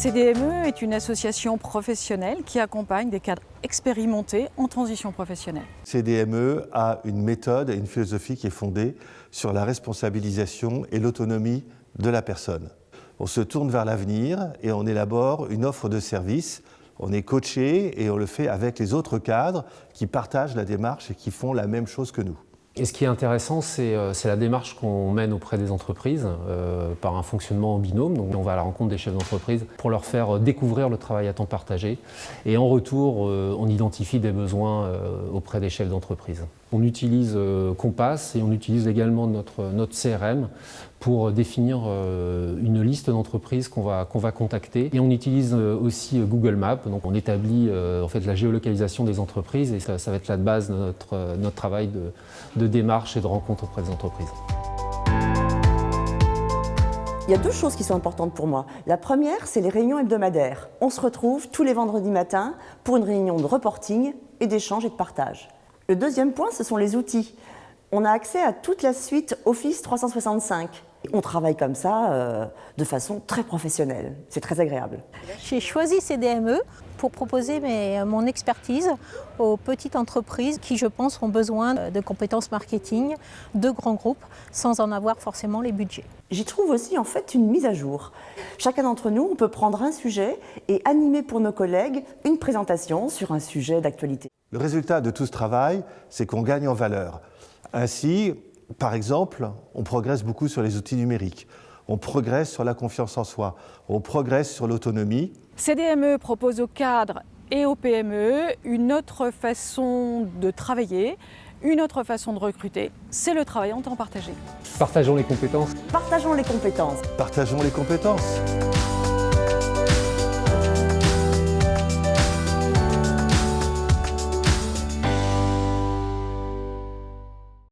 CDME est une association professionnelle qui accompagne des cadres expérimentés en transition professionnelle. CDME a une méthode et une philosophie qui est fondée sur la responsabilisation et l'autonomie de la personne. On se tourne vers l'avenir et on élabore une offre de service. On est coaché et on le fait avec les autres cadres qui partagent la démarche et qui font la même chose que nous. Et ce qui est intéressant, c'est la démarche qu'on mène auprès des entreprises par un fonctionnement en binôme. Donc on va à la rencontre des chefs d'entreprise pour leur faire découvrir le travail à temps partagé. Et en retour, on identifie des besoins auprès des chefs d'entreprise. On utilise Compass et on utilise également notre CRM pour définir une liste d'entreprises qu'on va contacter. Et on utilise aussi Google Maps. Donc on établit en fait la géolocalisation des entreprises et ça va être la base de notre travail de démarche et de rencontre auprès des entreprises. Il y a deux choses qui sont importantes pour moi. La première, c'est les réunions hebdomadaires. On se retrouve tous les vendredis matins pour une réunion de reporting et d'échange et de partage. Le deuxième point, ce sont les outils. On a accès à toute la suite Office 365. On travaille comme ça de façon très professionnelle. C'est très agréable. J'ai choisi CDME pour proposer mon expertise aux petites entreprises qui, je pense, ont besoin de compétences marketing de grands groupes sans en avoir forcément les budgets. J'y trouve aussi en fait une mise à jour. Chacun d'entre nous, on peut prendre un sujet et animer pour nos collègues une présentation sur un sujet d'actualité. Le résultat de tout ce travail, c'est qu'on gagne en valeur. Ainsi, par exemple, on progresse beaucoup sur les outils numériques, on progresse sur la confiance en soi, on progresse sur l'autonomie. CDME propose aux cadres et aux PME une autre façon de travailler, une autre façon de recruter, c'est le travail en temps partagé. Partageons les compétences. Partageons les compétences. Partageons les compétences.